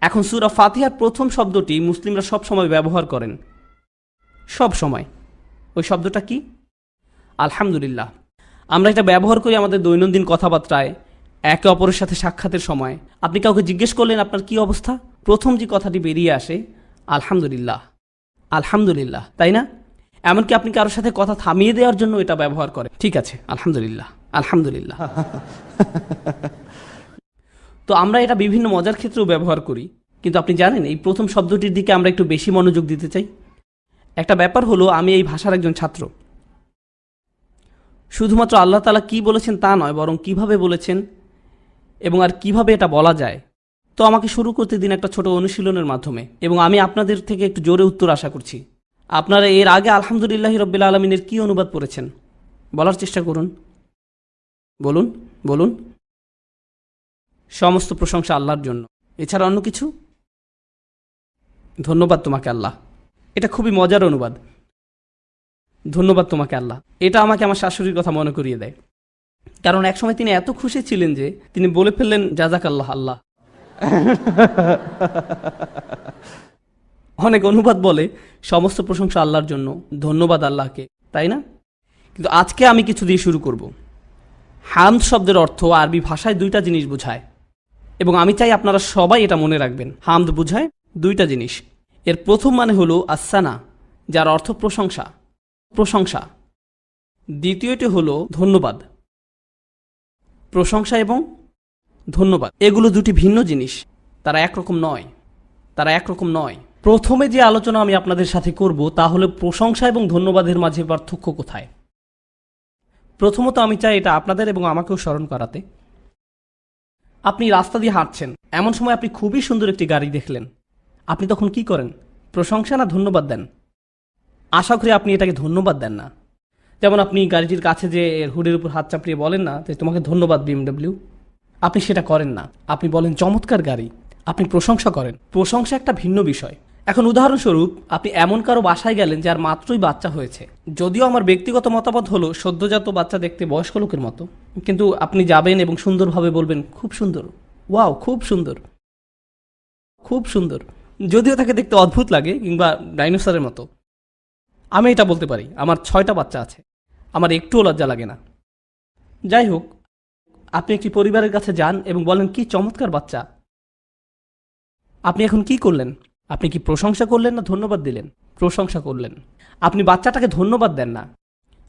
এখন সূরা ফাতিহার প্রথম শব্দটি মুসলিমরা সব সময় ব্যবহার করেন, সব সময়। ওই শব্দটা কি? আলহামদুলিল্লাহ। আমরা এটা ব্যবহার করি আমাদের দৈনন্দিন কথাবার্তায়, একে অপরের সাথে সাক্ষাতের সময়। আপনি কাউকে জিজ্ঞেস করলেন আপনার কি অবস্থা, প্রথম যে কথাটি বেরিয়ে আসে আলহামদুলিল্লাহ, আলহামদুলিল্লাহ, তাই না? এমনকি আপনি কারোর সাথে কথা থামিয়ে দেওয়ার জন্য এটা ব্যবহার করেন। ঠিক আছে, আলহামদুলিল্লাহ, আলহামদুলিল্লাহ। তো আমরা এটা বিভিন্ন মজার ক্ষেত্রেও ব্যবহার করি। কিন্তু আপনি জানেন এই প্রথম শব্দটির দিকে আমরা একটু বেশি মনোযোগ দিতে চাই। একটা ব্যাপার হলো, আমি এই ভাষার একজন ছাত্র। শুধুমাত্র আল্লাহ তাআলা কি বলেছেন তা নয়, বরং কিভাবে বলেছেন এবং আর কিভাবে এটা বলা যায়। তো আমাকে শুরু করতে দিন একটা ছোট অনুশীলনের মাধ্যমে, এবং আমি আপনাদের থেকে একটু জোরে উত্তর আশা করছি। আপনারা এর আগে আলহামদুলিল্লাহি রাব্বিল আলামিনের কি অনুবাদ পড়েছেন বলার চেষ্টা করুন। বলুন বলুন। সমস্ত প্রশংসা আল্লাহর জন্য, এছাড়া অন্য কিছু? ধন্যবাদ তোমাকে আল্লাহ। এটা খুবই মজার অনুবাদ। ধন্যবাদ তোমাকে আল্লাহ। এটা আমাকে আমার শাশুড়ির কথা মনে করিয়ে দেয়, কারণ একসময় তিনি এত খুশি ছিলেন যে তিনি বলে ফেললেন জাযাক আল্লাহ আল্লাহ। অনেক অনুবাদ বলে সমস্ত প্রশংসা আল্লাহর জন্য, ধন্যবাদ আল্লাহকে, তাই না? কিন্তু আজকে আমি কিছু দিয়ে শুরু করব। হামদ শব্দের অর্থ আরবি ভাষায় দুইটা জিনিস বোঝায়, এবং আমি চাই আপনারা সবাই এটা মনে রাখবেন। হামদ বোঝায় দুইটা জিনিস। এর প্রথম মানে হলো আসসানা, যার অর্থ প্রশংসা, প্রশংসা। দ্বিতীয়টি হলো ধন্যবাদ। প্রশংসা এবং ধন্যবাদ এগুলো দুটি ভিন্ন জিনিস, তারা একরকম নয়, তারা একরকম নয়। প্রথমে যে আলোচনা আমি আপনাদের সাথে করব তা হলো প্রশংসা এবং ধন্যবাদের মাঝে পার্থক্য কোথায়। প্রথমত আমি চাই এটা আপনাদের এবং আমাকেও স্মরণ করাতে। আপনি রাস্তা দিয়ে হাঁটছেন, এমন সময় আপনি খুবই সুন্দর একটি গাড়ি দেখলেন। আপনি তখন কি করেন? প্রশংসা না ধন্যবাদ দেন? আশা করি আপনি এটাকে ধন্যবাদ দেন না। যেমন আপনি গাড়িটির কাছে যে এর হুডের উপর হাত চাপড়িয়ে বলেন না যে তোমাকে ধন্যবাদ BMW, আপনি সেটা করেন না। আপনি বলেন চমৎকার গাড়ি, আপনি প্রশংসা করেন। প্রশংসা একটা ভিন্ন বিষয়। এখন উদাহরণস্বরূপ আপনি এমন কারো বাসায় গেলেন যার মাত্রই বাচ্চা হয়েছে। যদিও আমার ব্যক্তিগত মতামত হলো সদ্যজাত বাচ্চা দেখতে বয়স্ক লোকের মতো, কিন্তু আপনি যাবেন এবং সুন্দরভাবে বলবেন খুব সুন্দর, ওয়াও খুব সুন্দর, খুব সুন্দর। যদিও তাকে দেখতে অদ্ভুত লাগে কিংবা ডাইনোসরের মতো। আমি এটা বলতে পারি, আমার 6টা বাচ্চা আছে, আমার একটুও লজ্জা লাগে না। যাই হোক, আপনি একটি পরিবারের কাছে যান এবং বলেন কি চমৎকার বাচ্চা। আপনি এখন কি করলেন? আপনি কি প্রশংসা করলেন না ধন্যবাদ দিলেন? প্রশংসা করলেন। আপনি বাচ্চাটাকে ধন্যবাদ দেন না,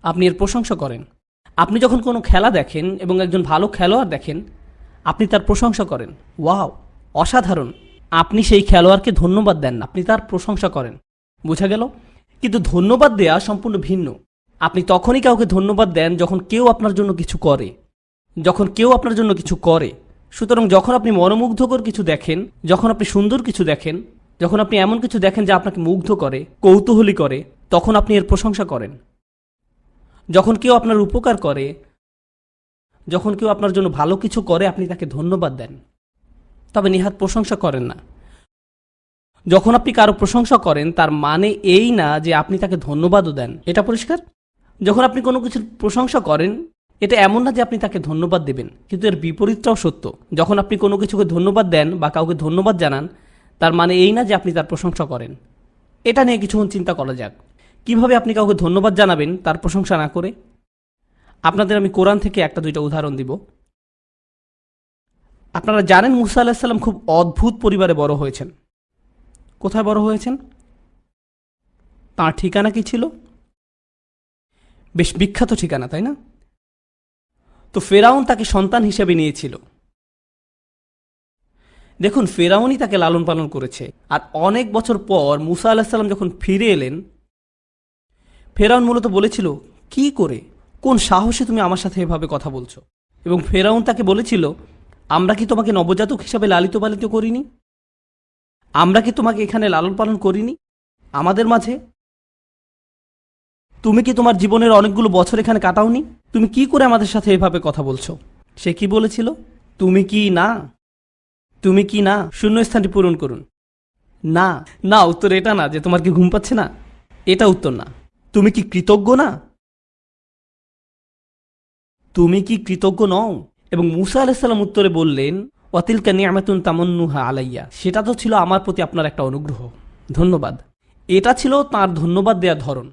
আপনি এর প্রশংসা করেন। আপনি যখন কোনো খেলা দেখেন এবং একজন ভালো খেলোয়াড় দেখেন, আপনি তার প্রশংসা করেন, ওয়াও অসাধারণ। আপনি সেই খেলোয়াড়কে ধন্যবাদ দেন না, আপনি তার প্রশংসা করেন। বোঝা গেল? কিন্তু ধন্যবাদ দেয়া সম্পূর্ণ ভিন্ন। আপনি তখনই কাউকে ধন্যবাদ দেন যখন কেউ আপনার জন্য কিছু করে, যখন কেউ আপনার জন্য কিছু করে। সুতরাং যখন আপনি মনোমুগ্ধকর কিছু দেখেন, যখন আপনি সুন্দর কিছু দেখেন, যখন আপনি এমন কিছু দেখেন যা আপনাকে মুগ্ধ করে, কৌতূহলী করে, তখন আপনি এর প্রশংসা করেন। যখন কেউ আপনার উপকার করে, যখন কেউ আপনার জন্য ভালো কিছু করে, আপনি তাকে ধন্যবাদ দেন, তবে নেহাত প্রশংসা করেন না। যখন আপনি কারো প্রশংসা করেন তার মানে এই না যে আপনি তাকে ধন্যবাদও দেন। এটা পরিষ্কার? যখন আপনি কোনো কিছুর প্রশংসা করেন, এটা এমন না যে আপনি তাকে ধন্যবাদ দেবেন, কিন্তু এর বিপরীতটাও সত্য। যখন আপনি কোনো কিছুকে ধন্যবাদ দেন বা কাউকে ধন্যবাদ জানান, তার মানে এই না যে আপনি তার প্রশংসা করেন। এটা নিয়ে কিছুক্ষণ চিন্তা করা যাক। কিভাবে আপনি কাউকে ধন্যবাদ জানাবেন তার প্রশংসা না করে? আপনাদের আমি কোরআন থেকে একটা দুইটা উদাহরণ দিব। আপনারা জানেন মুসা আলাইহিস সালাম খুব অদ্ভুত পরিবারে বড় হয়েছেন। কোথায় বড় হয়েছেন? তাঁর ঠিকানা কি ছিল? বেশ বিখ্যাত ঠিকানা, তাই না? তো ফেরাউন তাকে সন্তান হিসেবে নিয়েছিল। দেখুন, ফেরাউনই তাকে লালন পালন করেছে। আর অনেক বছর পর মুসা আলাইহিস সালাম যখন ফিরে এলেন, ফেরাউন মূলত বলেছিল, কি করে, কোন সাহসে তুমি আমার সাথে এভাবে কথা বলছো? এবং ফেরাউন তাকে বলেছিল, আমরা কি তোমাকে নবজাতক হিসাবে লালিত পালিত করিনি? আমরা কি তোমাকে এখানে লালন পালন করিনি আমাদের মাঝে? তুমি কি তোমার জীবনের অনেকগুলো বছর এখানে কাটাওনি? তুমি কি করে আমাদের সাথে এভাবে কথা বলছো? সে কি বলেছিল? তুমি কি না, তুমি কি না, শূন্যস্থানটি পূরণ করুন। না না, উত্তর এটা না যে তোমার কি ঘুম পাচ্ছে না, এটা উত্তর না। তুমি কি কৃতজ্ঞ না? তুমি কি কৃতজ্ঞ নও? এবং মুসা আলাইহিস সালাম উত্তরে বললেন, ওয়াতিলকা নি'মাতুন তামান্নুহা আলাইয়া, সেটা তো ছিল আমার প্রতি আপনার একটা অনুগ্রহ, ধন্যবাদ। এটা ছিল তার ধন্যবাদ দেওয়ার ধরন।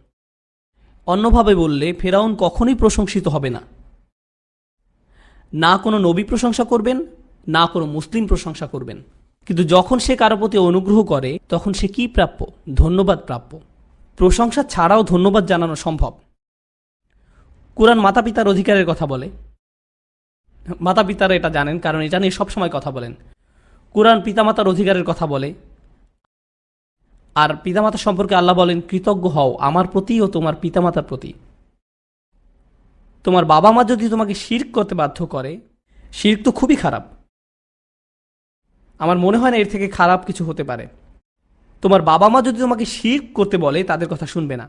অন্যভাবে বললে ফেরাউন কখনোই প্রশংসিত হবে না, না কোনো নবী প্রশংসা করবেন, না কোনো মুসলিম প্রশংসা করবেন। কিন্তু যখন সে কারো প্রতি অনুগ্রহ করে তখন সে কি প্রাপ্য? ধন্যবাদ প্রাপ্য। প্রশংসা ছাড়াও ধন্যবাদ জানানো সম্ভব। কুরআন মাতা পিতার অধিকারের কথা বলে। মাতা পিতারা এটা জানেন, কারণ এটা নিয়ে সবসময় কথা বলেন। কুরআন পিতামাতার অধিকারের কথা বলে, আর পিতামাতা সম্পর্কে আল্লাহ বলেন, কৃতজ্ঞ হও আমার প্রতি ও তোমার পিতামাতার প্রতি। তোমার বাবা মা যদি তোমাকে শিরক করতে বাধ্য করে, শিরক তো খুবই খারাপ, আমার মনে হয় না এর থেকে খারাপ কিছু হতে পারে। তোমার বাবা মা যদি তোমাকে শিরক করতে বলে তাদের কথা শুনবে না,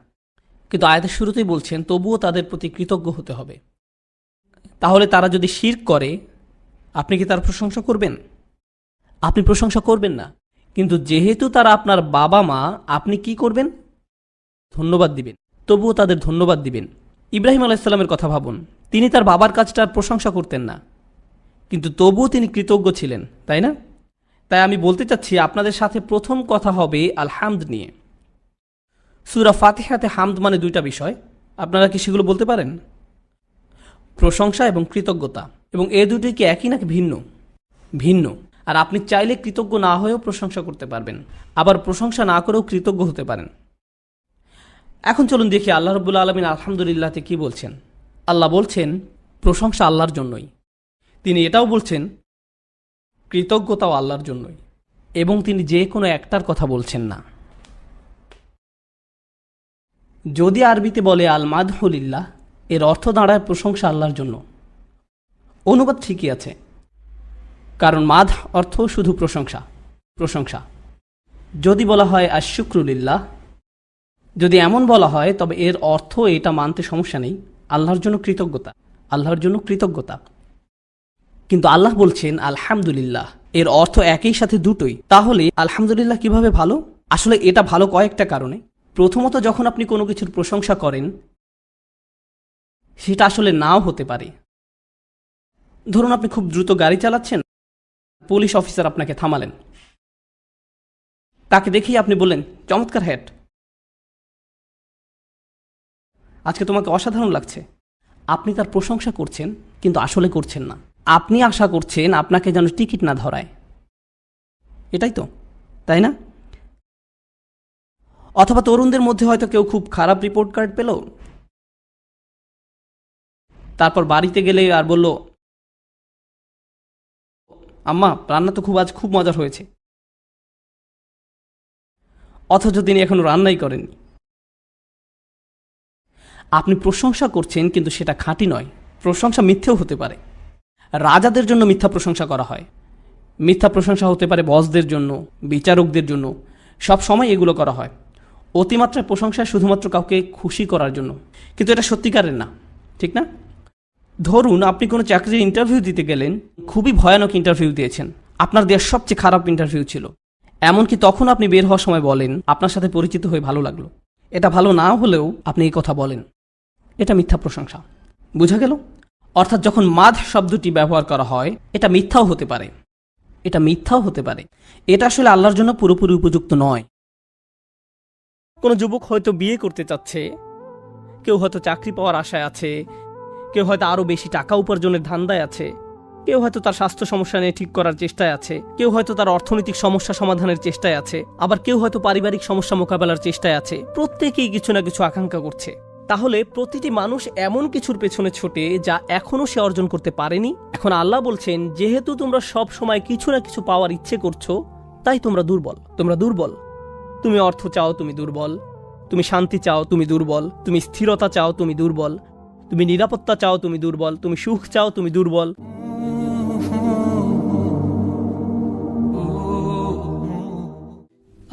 কিন্তু আয়াতের শুরুতেই বলছেন তবুও তাদের প্রতি কৃতজ্ঞ হতে হবে। তাহলে তারা যদি শিরক করে আপনি কি তার প্রশংসা করবেন? আপনি প্রশংসা করবেন না। কিন্তু যেহেতু তারা আপনার বাবা মা, আপনি কি করবেন? ধন্যবাদ দিবেন। তবুও তাদের ধন্যবাদ দিবেন। ইব্রাহিম আলাইহিসসালামের কথা ভাবুন, তিনি তার বাবার কাজটার প্রশংসা করতেন না, কিন্তু তবুও তিনি কৃতজ্ঞ ছিলেন, তাই না? তাই আমি বলতে চাচ্ছি আপনাদের সাথে প্রথম কথা হবে আল হামদ নিয়ে। সূরা ফাতিহাতে হামদ মানে দুইটা বিষয়, আপনারা কি সেগুলো বলতে পারেন? প্রশংসা এবং কৃতজ্ঞতা। এবং এ দুটোই কি একই নাকি ভিন্ন? ভিন্ন। আর আপনি চাইলে কৃতজ্ঞ না হয়েও প্রশংসা করতে পারবেন, আবার প্রশংসা না করেও কৃতজ্ঞ হতে পারেন। এখন চলুন দেখি আল্লাহ রাব্বুল আলামিন আলহামদুলিল্লাহতে কি বলছেন। আল্লাহ বলছেন প্রশংসা আল্লাহর জন্যই। তিনি এটাও বলছেন কৃতজ্ঞতাও আল্লাহর জন্যই, এবং তিনি যে কোনো একটার কথা বলছেন না। যদি আরবিতে বলে আল মাদহুলিল্লাহ, এর অর্থ দাঁড়ায় প্রশংসা আল্লাহর জন্য। অনুবাদ ঠিকই আছে, কারণ মাদ অর্থ শুধু প্রশংসা, প্রশংসা। যদি বলা হয় আশ-শুকরুলিল্লাহ, যদি এমন বলা হয় তবে এর অর্থ এটা মানতে সমস্যা নেই, আল্লাহর জন্য কৃতজ্ঞতা, আল্লাহর জন্য কৃতজ্ঞতা। কিন্তু আল্লাহ বলছেন আলহামদুলিল্লাহ, এর অর্থ একই সাথে দুটোই। তাহলে আলহামদুলিল্লাহ কিভাবে ভালো? আসলে এটা ভালো কয়েকটা কারণে। প্রথমত, যখন আপনি কোনো কিছুর প্রশংসা করেন সেটা আসলে নাও হতে পারে। ধরুন আপনি খুব দ্রুত গাড়ি চালাচ্ছেন, পুলিশ অফিসার আপনাকে থামালেন, তাকে দেখেই আপনি বললেন চমৎকার হ্যাট, আজকে তোমাকে অসাধারণ লাগছে। আপনি তার প্রশংসা করছেন, কিন্তু আসলে করছেন না। আপনি আশা করছেন আপনাকে যেন টিকিট না ধরায়, এটাই তো, তাই না? অথবা তরুণদের মধ্যে হয়তো কেউ খুব খারাপ রিপোর্ট কার্ড পেল, তারপর বাড়িতে গেলে আর বলল, আম্মা রান্না তো আজ খুব মজার হয়েছে, অথচ তিনি এখনো রান্নাই করেননি। আপনি প্রশংসা করছেন, কিন্তু সেটা খাঁটি নয়। প্রশংসা মিথ্যেও হতে পারে। রাজাদের জন্য মিথ্যা প্রশংসা করা হয়, মিথ্যা প্রশংসা হতে পারে বসদের জন্য, বিচারকদের জন্য, সব সময় এগুলো করা হয়। অতিমাত্রায় প্রশংসা শুধুমাত্র কাউকে খুশি করার জন্য, কিন্তু এটা সত্যিকারের না, ঠিক না? ধরুন আপনি কোনো চাকরির ইন্টারভিউ দিতে গেলেন, খুবই ভয়ানক ইন্টারভিউ দিয়েছেন, আপনার দেওয়ার সবচেয়ে খারাপ ইন্টারভিউ ছিল। এমনকি তখন আপনি বের হওয়ার সময় বলেন আপনার সাথে পরিচিত হয়ে ভালো লাগলো। এটা ভালো না হলেও আপনি এই কথা বলেন, এটা মিথ্যা প্রশংসা। বুঝা গেল? অর্থাৎ যখন মাদ শব্দটি ব্যবহার করা হয়, এটা মিথ্যাও হতে পারে, এটা মিথ্যাও হতে পারে। এটা আসলে আল্লাহর জন্য পুরোপুরি উপযুক্ত নয়। কোনো যুবক হয়তো বিয়ে করতে চাচ্ছে, কেউ হয়তো চাকরি পাওয়ার আশায় আছে, কেউ হয়তো আরও বেশি টাকা উপার্জনের ধান্দায় আছে, কেউ হয়তো তার স্বাস্থ্য সমস্যা নিয়ে ঠিক করার চেষ্টায় আছে, কেউ হয়তো তার অর্থনৈতিক সমস্যা সমাধানের চেষ্টায় আছে, আবার কেউ হয়তো পারিবারিক সমস্যা মোকাবেলার চেষ্টায় আছে। প্রত্যেকেই কিছু না কিছু আকাঙ্ক্ষা করছে। তাহলে প্রতিটি মানুষ এমন কিছুর পেছনে ছোটে যা এখনো সে অর্জন করতে পারেনি। এখন আল্লাহ বলছেন, যেহেতু তোমরা সব সময় কিছু না কিছু পাওয়ার ইচ্ছে করছো, তাই তোমরা দুর্বল। তোমরা দুর্বল। তুমি অর্থ চাও, তুমি দুর্বল। তুমি শান্তি চাও, তুমি দুর্বল। তুমি স্থিরতা চাও, তুমি দুর্বল। তুমি নিরাপত্তা চাও, তুমি দুর্বল। তুমি সুখ চাও, তুমি দুর্বল।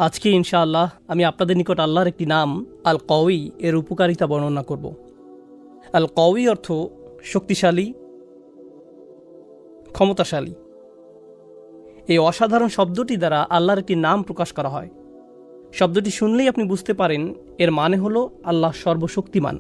আজকে ইনশাআল্লাহ আমি আপনাদের নিকট আল্লাহর একটি নাম আল কওয়ি এর উপকারিতা বর্ণনা করব। আল কওয়ি অর্থ শক্তিশালী, ক্ষমতাশালী। এই অসাধারণ শব্দটি দ্বারা আল্লাহর একটি নাম প্রকাশ করা হয়। শব্দটি শুনলেই আপনি বুঝতে পারেন এর মানে হলো আল্লাহ সর্বশক্তিমান।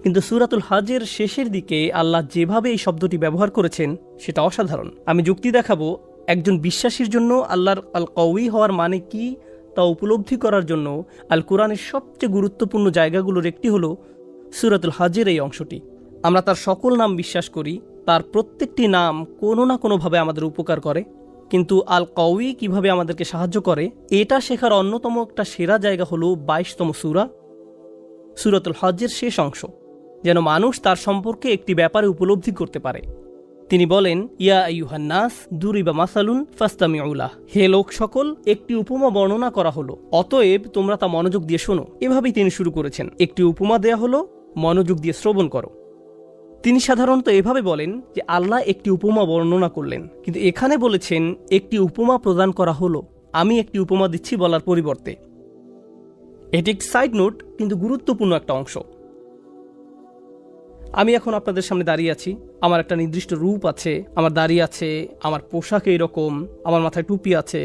কিন্তু সূরাতুল হজের শেষের দিকে আল্লাহ যেভাবে এই শব্দটি ব্যবহার করেছেন সেটা অসাধারণ। আমি যুক্তি দেখাবো, একজন বিশ্বাসীর জন্য আল্লাহর আল কওয়ি হওয়ার মানে কি তা উপলব্ধি করার জন্য আল কোরআনের সবচেয়ে গুরুত্বপূর্ণ জায়গাগুলোর একটি হলো সূরাতুল হজের এই অংশটি। আমরা তার সকল নাম বিশ্বাস করি, তার প্রত্যেকটি নাম কোনো না কোনোভাবে আমাদের উপকার করে, কিন্তু আল কওয়ি কিভাবে আমাদেরকে সাহায্য করে এটা শেখার অন্যতম একটা সেরা জায়গা হলো 22তম সূরা সূরাতুল হজের শেষ অংশ, যেন মানুষ তার সম্পর্কে একটি ব্যাপারে উপলব্ধি করতে পারে। তিনি বলেন, ইয়া আইয়ুহান নাস দুরিবা মাসালুন ফাসতামিউ লাহ, হে লোক সকল, একটি উপমা বর্ণনা করা হলো, অতএব তোমরা তা মনোযোগ দিয়ে শোনো। এভাবেই তিনি শুরু করেছেন, একটি উপমা দেয়া হলো, মনোযোগ দিয়ে শ্রবণ করো। তিনি সাধারণত এভাবে বলেন যে আল্লাহ একটি উপমা বর্ণনা করলেন, কিন্তু এখানে বলেছেন একটি উপমা প্রদান করা হলো, আমি একটি উপমা দিচ্ছি বলার পরিবর্তে। এটি একটি সাইড নোট, কিন্তু গুরুত্বপূর্ণ একটা অংশ। আমি এখন আপনাদের সামনে দাঁড়িয়ে আছি, আমার একটা নির্দিষ্ট রূপ আছে, আমার দাড়ি আছে, আমার পোশাক এইরকম, আমার মাথায় টুপি আছে।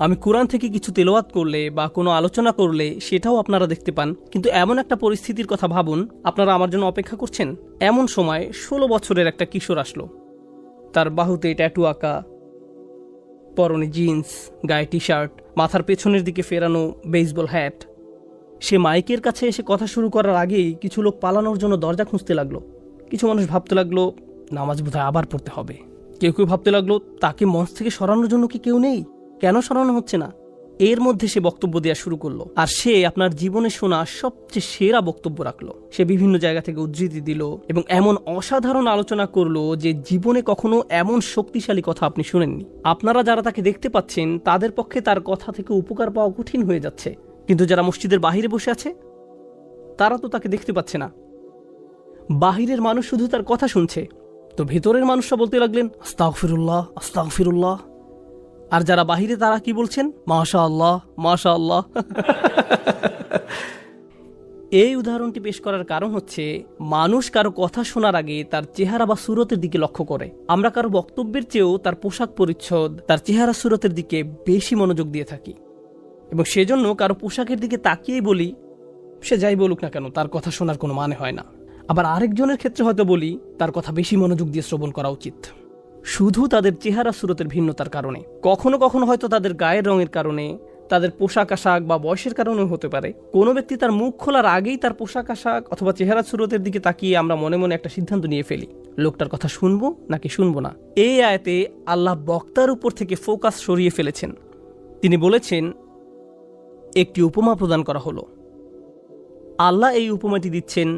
আমি কোরআন থেকে কিছু তেলাওয়াত করলে বা কোনো আলোচনা করলে সেটাও আপনারা দেখতে পান। কিন্তু এমন একটা পরিস্থিতির কথা ভাবুন, আপনারা আমার জন্য অপেক্ষা করছেন। এমন সময় 16 বছরের একটা কিশোর আসলো, তার বাহুতে ট্যাটু আঁকা, পরনে জিন্স, গায়ে টি শার্ট, মাথার পেছনের দিকে ফেরানো বেসবল হ্যাট। সে মাইকের কাছে এসে কথা শুরু করার আগেই কিছু লোক পালানোর জন্য দরজা খুঁজতে লাগলো। কিছু মানুষ ভাবতে লাগলো নামাজ বোধহয় আবার পড়তে হবে। কেউ কেউ ভাবতে লাগলো তাকে মঞ্চ থেকে সরানোর জন্য কি কেউ নেই, কেন সরানো হচ্ছে না। এর মধ্যে সে বক্তব্য দেওয়া শুরু করলো, আর সে আপনার জীবনে শোনা সবচেয়ে সেরা বক্তব্য রাখলো। সে বিভিন্ন জায়গা থেকে উদ্ধৃতি দিল এবং এমন অসাধারণ আলোচনা করলো যে জীবনে কখনো এমন শক্তিশালী কথা আপনি শুনেননি। আপনারা যারা তাকে দেখতে পাচ্ছেন তাদের পক্ষে তার কথা থেকে উপকার পাওয়া কঠিন হয়ে যাচ্ছে, কিন্তু যারা মসজিদের বাহিরে বসে আছে তারা তো তাকে দেখতে পাচ্ছে না। বাহিরের মানুষ শুধু তার কথা শুনছে, তো ভেতরের মানুষরা বলতে লাগলেন আস্তাগফিরুল্লাহ আস্তাগফিরুল্লাহ। আর যারা বাহিরে তারা কি বলছেন? মাশাআল্লাহ মাশাআল্লাহ। এই উদাহরণটি পেশ করার কারণ হচ্ছে মানুষ কারো কথা শোনার আগে তার চেহারা বা সুরতের দিকে লক্ষ্য করে। আমরা কারো বক্তব্যের চেয়েও তার পোশাক পরিচ্ছদ, তার চেহারা সুরতের দিকে বেশি মনোযোগ দিয়ে থাকি, এবং সেজন্য কারো পোশাকের দিকে তাকিয়েই বলি সে যাই বলুক না কেন তার কথা শোনার কোনো মানে হয় না। আবার আরেকজনের ক্ষেত্রে হয়তো বলি তার কথা বেশি মনোযোগ দিয়ে শ্রবণ করা উচিত, শুধু তাদের চেহারা সুরতের ভিন্নতার কারণে। কখনো কখনো হয়তো তাদের গায়ের রঙের কারণে, তাদের পোশাক আশাক বা বয়সের কারণেও হতে পারে। কোনো ব্যক্তি তার মুখ খোলার আগেই তার পোশাক আশাক অথবা চেহারা সুরতের দিকে তাকিয়ে আমরা মনে মনে একটা সিদ্ধান্ত নিয়ে ফেলি, লোকটার কথা শুনবো নাকি শুনবো না। এই আয়াতে আল্লাহ বক্তার উপর থেকে ফোকাস সরিয়ে ফেলেছেন। তিনি বলেছেন একটি উপমা প্রদান করা হলো। আল্লাহ এই উপমাটি দিচ্ছেন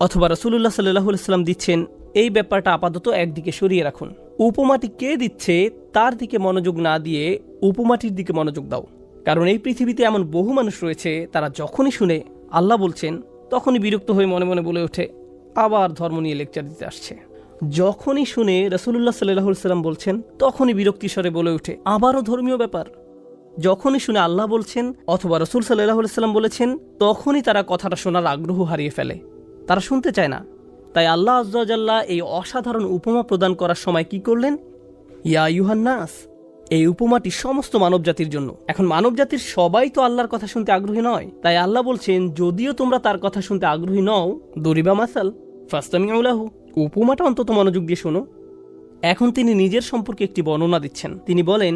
অথবা রাসূলুল্লাহ সাল্লাল্লাহু আলাইহি ওয়াসাল্লাম দিচ্ছেন, এই ব্যাপারটা আপাতত একদিকে সরিয়ে রাখুন। উপমাটি কে দিচ্ছে তার দিকে মনোযোগ না দিয়ে উপমাটির দিকে মনোযোগ দাও। কারণ এই পৃথিবীতে এমন বহু মানুষ রয়েছে তারা যখনই শুনে আল্লাহ বলছেন তখনই বিরক্ত হয়ে মনে মনে বলে ওঠে আবার ধর্ম নিয়ে লেকচার দিতে আসছে। যখনই শুনে রাসূলুল্লাহ সাল্লাল্লাহু আলাইহি ওয়াসাল্লাম বলছেন তখনই বিরক্তি স্বরে বলে ওঠে আবারও ধর্মীয় ব্যাপার। যখনই শুনে আল্লাহ বলছেন অথবা রাসূল সাল্লাল্লাহু আলাইহি ওয়াসাল্লাম বলেছেন তখনই তারা কথাটা শোনার আগ্রহ হারিয়ে ফেলে, তারা শুনতে চায় না। তাই আল্লাহ আযজা ওয়া জাল্লা এই অসাধারণ উপমা প্রদান করার সময় কি করলেন? ইয়া আইয়ুহান নাস, এই উপমাটি সমস্ত মানবজাতির জন্য। এখন মানবজাতির সবাই তো আল্লাহর কথা শুনতে আগ্রহী নয়, তাই আল্লাহ বলছেন যদিও তোমরা তার কথা শুনতে আগ্রহী নও, দরিবা মাসাল ফাসতামিউ লাহু, উপমাটা অন্তত মনোযোগ দিয়ে শোনো। এখন তিনি নিজের সম্পর্কে একটি বর্ণনা দিচ্ছেন। তিনি বলেন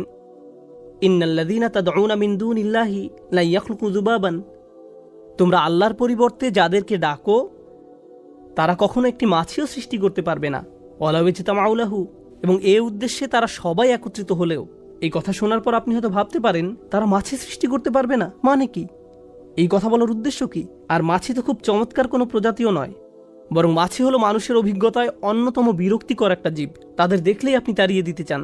ইন্নাল্লাযীনা তাদউনা মিন দুনিল্লাহি লা ইয়াখলুকু যুবাবান, তোমরা আল্লাহর পরিবর্তে যাদেরকে ডাকো তারা কখনো একটি মাছিও সৃষ্টি করতে পারবে না। ওয়ালাউ ইজতামাউ লাহু, এবং এই উদ্দেশ্যে তারা সবাই একত্রিত হলেও। এই কথা শোনার পর আপনি হয়তো ভাবতে পারেন তারা মাছি সৃষ্টি করতে পারবে না, মানে কি? এই কথা বলার উদ্দেশ্য কি? আর মাছি তো খুব চমৎকার কোনো প্রজাতিও নয়, বরং মাছি হলো মানুষের অভিজ্ঞতায় অন্যতম বিরক্তিকর একটা জীব। তাদের দেখলেই আপনি তাড়িয়ে দিতে চান।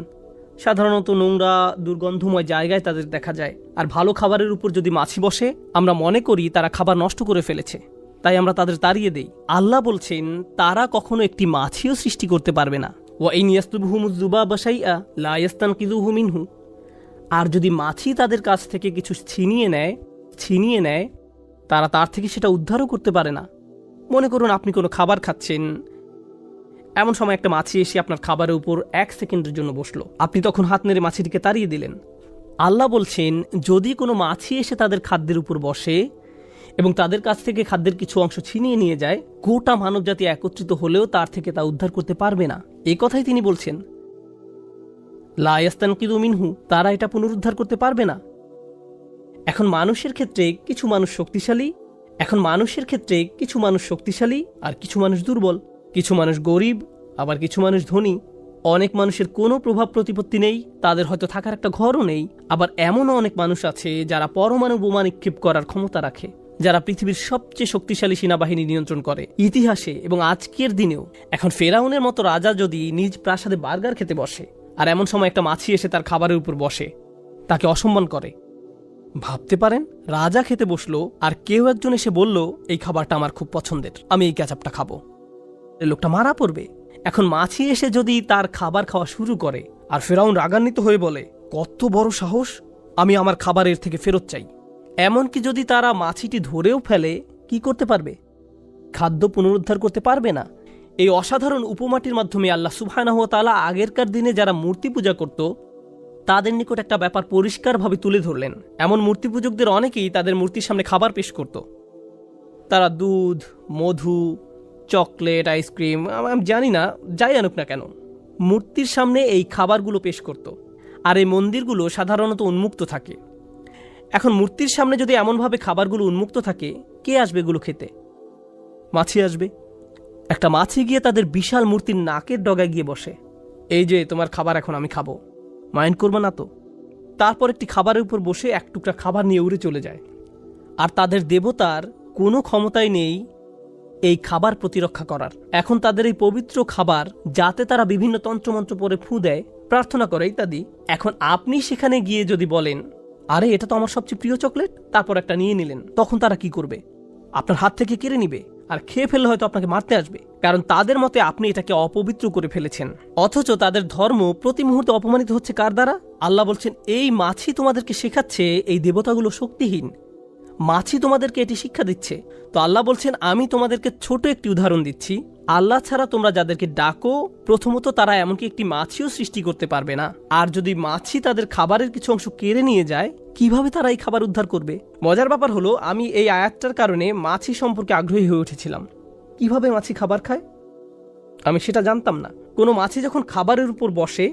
সাধারণত নোংরা দুর্গন্ধময় জায়গায় তাদের দেখা যায়, আর ভালো খাবারের উপর যদি মাছি বসে আমরা মনে করি তারা খাবার নষ্ট করে ফেলেছে, তাই আমরা তাদের তাড়িয়ে দেই। আল্লাহ বলছেন তারা কখনো একটি মাছিও সৃষ্টি করতে পারবে না। ওয়া ইন ইয়াসলুবহুমুয যুবাবা শাইআ লা ইয়াস্তানকিযুহু মিনহু, আর যদি মাছি তাদের কাছ থেকে কিছু ছিনিয়ে নেয় তারা তার থেকে সেটা উদ্ধারও করতে পারে না। মনে করুন আপনি কোনো খাবার খাচ্ছেন, এমন সময় একটা মাছি এসে আপনার খাবারের উপর 1 সেকেন্ডের জন্য বসলো, আপনি তখন হাত নেড়ে মাছিটিকে তাড়িয়ে দিলেন। আল্লাহ বলছেন যদি কোনো মাছি এসে তাদের খাদ্যের উপর বসে এবং তাদের কাছ থেকে খাদ্যের কিছু অংশ ছিনিয়ে নিয়ে যায়, গোটা মানবজাতি একত্রিত হলেও তার থেকে তা উদ্ধার করতে পারবে না। এই কথাই তিনি বলছেন, লা ইয়াস্তানকিযু মিনহু, তারা এটা পুনরুদ্ধার করতে পারবে না। এখন মানুষের ক্ষেত্রে কিছু মানুষ শক্তিশালী আর কিছু মানুষ দুর্বল, কিছু মানুষ গরিব আবার কিছু মানুষ ধনী। অনেক মানুষের কোনো প্রভাব প্রতিপত্তি নেই, তাদের হয়তো থাকার একটা ঘরও নেই। আবার এমনও অনেক মানুষ আছে যারা পরমাণু বোমা নিক্ষেপ করার ক্ষমতা রাখে, যারা পৃথিবীর সবচেয়ে শক্তিশালী সেনাবাহিনী নিয়ন্ত্রণ করে ইতিহাসে এবং আজকের দিনেও। এখন ফেরাউনের মতো রাজা যদি নিজ প্রাসাদে বার্গার খেতে বসে, আর এমন সময় একটা মাছি এসে তার খাবারের উপর বসে, তাকে অসম্মান করে, ভাবতে পারেন রাজা খেতে বসলো আর কেউ একজন এসে বলল, এই খাবারটা আমার খুব পছন্দের, আমি এই কেচাপটা খাবো, লোকটা মারা পড়বে। এখন মাছি এসে যদি তার খাবার খাওয়া শুরু করে আর ফেরাউন রাগান্বিত হয়ে বলে, কত বড় সাহস, আমি আমার খাবারের থেকে ফেরত চাই, এমনকি যদি তারা মাছিটি ধরেও ফেলে, কি করতে পারবে? খাদ্য পুনরুদ্ধার করতে পারবে না। এই অসাধারণ উপমাটির মাধ্যমে আল্লাহ সুবহানাহু ওয়া তাআলা আগেরকার দিনে যারা মূর্তি পূজা করত তাদের নিকট একটা ব্যাপার পরিষ্কারভাবে তুলে ধরলেন। এমন মূর্তি পূজকদের অনেকেই তাদের মূর্তির সামনে খাবার পেশ করত। তারা দুধ, মধু, চকলেট, আইসক্রিম, আমি জানি না, যাই আনুক না কেন, মূর্তির সামনে এই খাবারগুলো পেশ করত। আর এই মন্দিরগুলো সাধারণত উন্মুক্ত থাকে। এখন মূর্তির সামনে যদি এমনভাবে খাবারগুলো উন্মুক্ত থাকে, কে আসবে এগুলো খেতে? মাছি আসবে। একটা মাছি গিয়ে তাদের বিশাল মূর্তির নাকের ডগায় গিয়ে বসে, এই যে তোমার খাবার, এখন আমি খাবো, মাইন্ড করবে না তো? তারপর একটি খাবারের উপর বসে এক টুকরা খাবার নিয়ে উড়ে চলে যায়। আর তাদের দেবতার কোনো ক্ষমতাই নেই এই খাবার প্রতিরক্ষা করার। এখন তাদের এই পবিত্র খাবার, যাতে তারা বিভিন্ন তন্ত্রমন্ত্র পরে ফু দেয়, প্রার্থনা করে ইত্যাদি, এখন আপনি সেখানে গিয়ে যদি বলেন, আরে এটা তো আমার সবচেয়ে প্রিয় চকলেট, তারপর একটা নিয়ে নিলেন, তখন তারা কি করবে? আপনার হাত থেকে কেড়ে নিবে, আর খেয়ে ফেললে হয়তো আপনাকে মারতে আসবে, কারণ তাদের মতে আপনি এটাকে অপবিত্র করে ফেলেছেন। অথচ তাদের ধর্ম প্রতি মুহূর্তে অপমানিত হচ্ছে কার দ্বারা? আল্লাহ বলছেন, এই মাছি তোমাদেরকে শেখাচ্ছে এই দেবতাগুলো শক্তিহীন, মাছি তোমাদেরকে এটি শিক্ষা দিচ্ছে। তো আল্লাহ বলছেন, আমি তোমাদেরকে ছোট একটি উদাহরণ দিচ্ছি, আল্লাহ ছাড়া তোমরা যাদেরকে ডাকো, প্রথমত তারা এমনকি একটি মাছিও সৃষ্টি করতে পারবে না। আর যদি মাছি তাদের খাবারের কিছু অংশ কেড়ে নিয়ে যায়, কিভাবে তারা এই খাবার উদ্ধার করবে? মজার ব্যাপার হলো, আমি এই আয়াতটার কারণে মাছি সম্পর্কে আগ্রহী হয়ে উঠেছিলাম। কিভাবে মাছি খাবার খায় আমি সেটা জানতাম না। কোনো মাছি যখন খাবারের উপর বসে,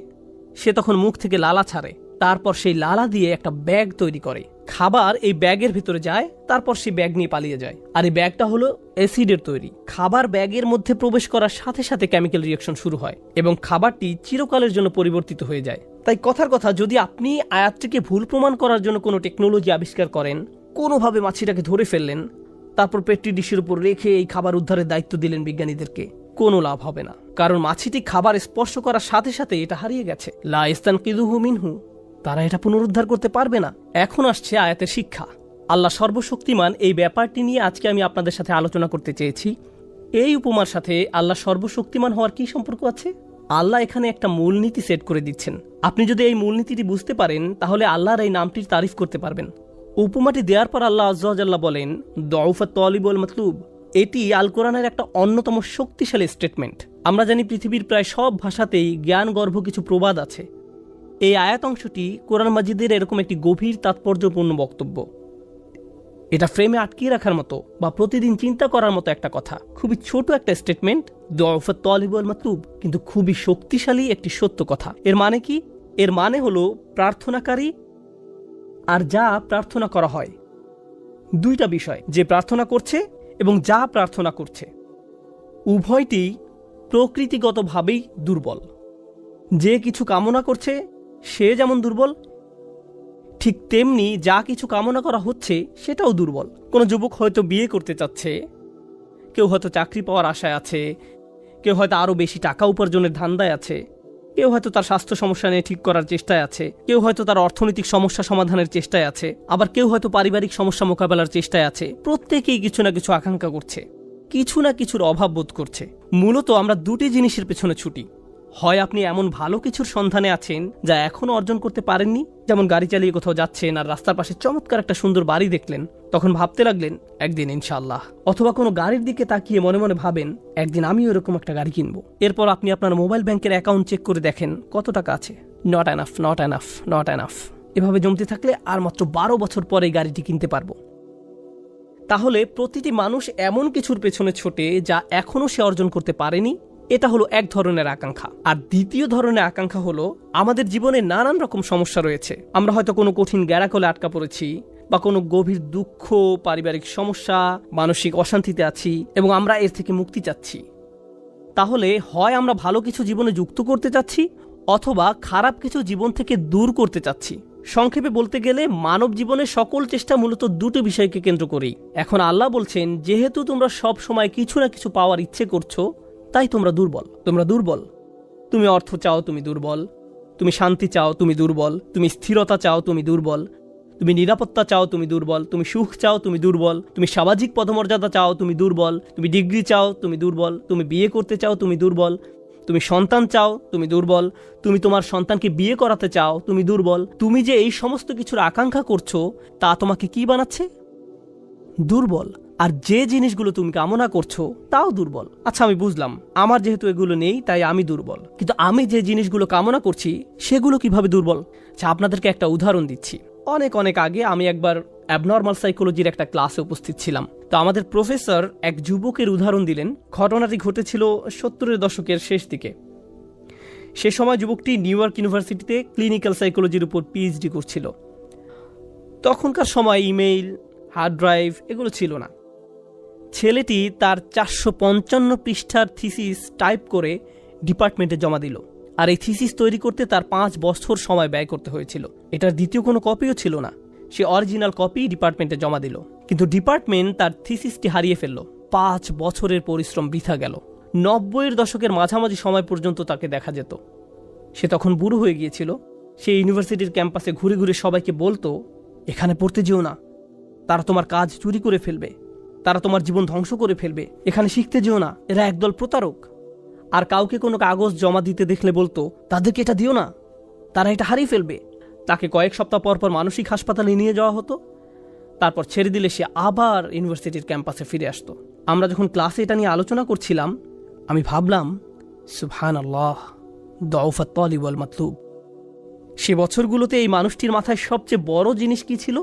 সে তখন মুখ থেকে লালা ছাড়ে, তারপর সেই লালা দিয়ে একটা ব্যাগ তৈরি করে, খাবার এই ব্যাগের ভিতরে যায়, তারপর সেই ব্যাগ নিয়ে পালিয়ে যায়। আর এই ব্যাগটা হলো অ্যাসিডের তৈরি। খাবার ব্যাগের মধ্যে প্রবেশ করার সাথে সাথে কেমিক্যাল রিঅ্যাকশন শুরু হয় এবং খাবারটি চিরকালের জন্য পরিবর্তিত হয়ে যায়। তাই কথার কথা, যদি আপনি আয়াতটিকে ভুল প্রমাণ করার জন্য কোনো টেকনোলজি আবিষ্কার করেন, কোনোভাবে মাছিটাকে ধরে ফেললেন, তারপর পেট্রি ডিশের উপর রেখে এই খাবার উদ্ধারের দায়িত্ব দিলেন বিজ্ঞানীদেরকে, কোনো লাভ হবে না। কারণ মাছিটি খাবার স্পর্শ করার সাথে সাথে এটা হারিয়ে গেছে। লা ইস্তানকিযুহু মিনহু, তারা এটা পুনরুদ্ধার করতে পারবে না। এখন আসছে আয়াতের শিক্ষা। আল্লাহ সর্বশক্তিমান, এই ব্যাপারটি নিয়ে আজকে আমি আপনাদের সাথে আলোচনা করতে চেয়েছি। এই উপমার সাথে আল্লাহ সর্বশক্তিমান হওয়ার কি সম্পর্ক আছে? আল্লাহ এখানে একটা মূলনীতি সেট করে দিচ্ছেন। আপনি যদি এই মূলনীতিটি বুঝতে পারেন, তাহলে আল্লাহর এই নামটির তারিফ করতে পারবেন। উপমাটি দেওয়ার পর আল্লাহ আযজা ওয়া জাল্লা বলেন, দুআফাত তালিব ওয়াল মাতলুব। এটি আল কোরআনের একটা অন্যতম শক্তিশালী স্টেটমেন্ট। আমরা জানি পৃথিবীর প্রায় সব ভাষাতেই জ্ঞানগর্ভ কিছু প্রবাদ আছে। এই আয়াত অংশটি কোরআন মাজিদের এরকম একটি গভীর তাৎপর্যপূর্ণ বক্তব্য। এটা ফ্রেমে আটকিয়ে রাখার মতো বা প্রতিদিন চিন্তা করার মতো একটা কথা। খুবই ছোট একটা স্টেটমেন্ট, দুআফাত তালিব ওয়াল মাতলুব, কিন্তু খুবই শক্তিশালী একটি সত্য কথা। এর মানে কি? এর মানে হলো প্রার্থনাকারী আর যা প্রার্থনা করা হয়, দুইটা বিষয়, যে প্রার্থনা করছে এবং যা প্রার্থনা করছে, উভয়টি প্রকৃতিগতভাবেই দুর্বল। যে কিছু কামনা করছে সে যেমন দুর্বল, ঠিক তেমনি যা কিছু কামনা করা হচ্ছে সেটাও দুর্বল। কোনো যুবক হয়তো বিয়ে করতে চাচ্ছে, কেউ হয়তো চাকরি পাওয়ার আশায় আছে, কেউ হয়তো আরও বেশি টাকা উপার্জনের ধান্দায় আছে, কেউ হয়তো তার স্বাস্থ্য সমস্যা নিয়ে ঠিক করার চেষ্টায় আছে, কেউ হয়তো তার অর্থনৈতিক সমস্যা সমাধানের চেষ্টায় আছে, আবার কেউ হয়তো পারিবারিক সমস্যা মোকাবেলার চেষ্টায় আছে। প্রত্যেকেই কিছু না কিছু আকাঙ্ক্ষা করছে, কিছু না কিছুর অভাব বোধ করছে। মূলত আমরা দুটি জিনিসের পেছনে ছুটি। হয় আপনি এমন ভালো কিছুর সন্ধানে আছেন যা এখনো অর্জন করতে পারেননি, যেমন গাড়ি চালিয়ে কোথাও যাচ্ছেন আর রাস্তার পাশে চমৎকার একটা সুন্দর বাড়ি দেখলেন, তখন ভাবতে লাগলেন একদিন ইনশাআল্লাহ। অথবা কোনো গাড়ির দিকে তাকিয়ে মনে মনে ভাবেন একদিন আমিও এরকম একটা গাড়ি কিনবো। এরপর আপনি আপনার মোবাইল ব্যাংকের অ্যাকাউন্ট চেক করে দেখেন কত টাকা আছে। Not enough, not enough, not enough. এভাবে জমতে থাকলে আর মাত্র 12 বছর পরে এই গাড়িটি কিনতে পারবো। তাহলে প্রতিটি মানুষ এমন কিছুর পেছনে ছোটে যা এখনো সে অর্জন করতে পারেনি। এটা হলো এক ধরনের আকাঙ্ক্ষা। আর দ্বিতীয় ধরনের আকাঙ্ক্ষা হলো আমাদের জীবনে নানান রকম সমস্যা রয়েছে। আমরা হয়তো কোনো কঠিন গ্যারাকলে আটকা পড়েছি, বা কোনো গভীর দুঃখ, পারিবারিক সমস্যা, মানসিক অশান্তিতে আছি এবং আমরা এর থেকে মুক্তি চাচ্ছি। তাহলে হয় আমরা ভালো কিছু জীবনে যুক্ত করতে চাচ্ছি, অথবা খারাপ কিছু জীবন থেকে দূর করতে চাচ্ছি। সংক্ষেপে বলতে গেলে মানব জীবনের সকল চেষ্টা মূলত দুটো বিষয়কে কেন্দ্র করেই। এখন আল্লাহ বলছেন, যেহেতু তোমরা সব সময় কিছু না কিছু পাওয়ার ইচ্ছে করছো, তাই তোমরা দুর্বল। তুমি অর্থ চাও, তুমি দুর্বল। তুমি শান্তি চাও, তুমি দুর্বল। তুমি স্থিরতা চাও, তুমি দুর্বল। তুমি নিরাপত্তা চাও, তুমি দুর্বল। তুমি সুখ চাও, তুমি দুর্বল। তুমি সামাজিক পদমর্যাদা চাও, তুমি দুর্বল। তুমি ডিগ্রি চাও, তুমি দুর্বল। তুমি বিয়ে করতে চাও, তুমি দুর্বল। তুমি সন্তান চাও, তুমি দুর্বল। তুমি তোমার সন্তানকে বিয়ে করাতে চাও, তুমি দুর্বল। তুমি যে এই সমস্ত কিছুর আকাঙ্ক্ষা করছো, তা তোমাকে কি বানাচ্ছে? দুর্বল। আর যে জিনিসগুলো তুমি কামনা করছো তাও দুর্বল। আচ্ছা, আমি বুঝলাম, আমার যেহেতু এগুলো নেই তাই আমি দুর্বল, কিন্তু আমি যে জিনিসগুলো কামনা করছি সেগুলো কিভাবে দুর্বল? আচ্ছা, আপনাদেরকে একটা উদাহরণ দিচ্ছি। অনেক আগে আমি একবার অ্যাবনর্মাল সাইকোলজির একটা ক্লাসে উপস্থিত ছিলাম। তো আমাদের প্রফেসর এক যুবকের উদাহরণ দিলেন। ঘটনাটি ঘটেছিল 70-এর দশকের শেষ দিকে। সে সময় যুবকটি নিউ ইয়র্ক ইউনিভার্সিটিতে ক্লিনিক্যাল সাইকোলজির উপর পিএইচডি করছিল। তখনকার সময় ইমেইল, হার্ড ড্রাইভ এগুলো ছিল না। ছেলেটি তার 455 পৃষ্ঠার থিসিস টাইপ করে ডিপার্টমেন্টে জমা দিল। আর এই থিসিস তৈরি করতে তার 5 বছর সময় ব্যয় করতে হয়েছিল। এটার দ্বিতীয় কোনো কপিও ছিল না। সে অরিজিনাল কপি ডিপার্টমেন্টে জমা দিল, কিন্তু ডিপার্টমেন্ট তার থিসিসটি হারিয়ে ফেলল। 5 বছরের পরিশ্রম বৃথা গেল। 90-এর দশকের মাঝামাঝি সময় পর্যন্ত তাকে দেখা যেত। সে তখন বুড়ো হয়ে গিয়েছিল। সে ইউনিভার্সিটির ক্যাম্পাসে ঘুরে ঘুরে সবাইকে বলতো, এখানে পড়তে যেও না, তারা তোমার কাজ চুরি করে ফেলবে, তারা তোমার জীবন ধ্বংস করে ফেলবে। এখানে শিখতে যেও না, এরা একদল প্রতারক। আর কাউকে কোনো কাগজ জমা দিতে দেখলে বলতো, তাদেরকে এটা দিও না, তারা এটা হারিয়ে ফেলবে। তাকে কয়েক সপ্তাহ পর পর মানসিক হাসপাতালে নিয়ে যাওয়া হতো। তারপর ছেড়ে দিলে সে আবার ইউনিভার্সিটির ক্যাম্পাসে ফিরে আসতো। আমরা যখন ক্লাসে এটা নিয়ে আলোচনা করছিলাম, আমি ভাবলাম, সুবহানাল্লাহ, দউফাত তালিব ওয়াল মাতলুব। সে বছরগুলোতে এই মানুষটির মাথায় সবচেয়ে বড় জিনিস কি ছিল?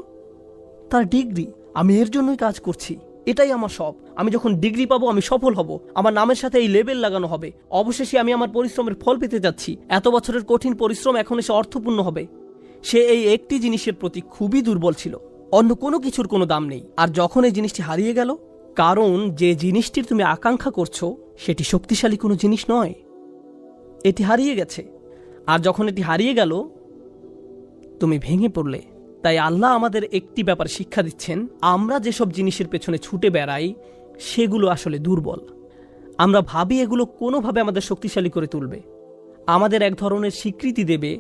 তার ডিগ্রি। আমি এর জন্যই কাজ করছি, এটাই আমার সব। আমি যখন ডিগ্রি পাবো আমি সফল হব, আমার নামের সাথে এই লেবেল লাগানো হবে, অবশেষে আমি আমার পরিশ্রমের ফল পেতে যাচ্ছি। এত বছরের কঠিন পরিশ্রম এখন এসে অর্থপূর্ণ হবে। সে এই একটি জিনিসের প্রতি খুবই দুর্বল ছিল। অন্য কোনো কিছুর কোনো দাম নেই। আর যখন এই জিনিসটি হারিয়ে গেল, কারণ যে জিনিসটির তুমি আকাঙ্ক্ষা করছো সেটি শক্তিশালী কোনো জিনিস নয়, এটি হারিয়ে গেছে। আর যখন এটি হারিয়ে গেল, তুমি ভেঙে পড়লে। তাই আল্লাহ আমাদের একটি ব্যাপার শিক্ষা দিচ্ছেন, আমরা যেসব জিনিসের পেছনে ছুটে বেড়াই সেগুলো আসলে দুর্বল। আমরা ভাবি এগুলো কোনোভাবে আমাদের শক্তিশালী করে তুলবে, আমাদের এক ধরনের স্বীকৃতি দেবে,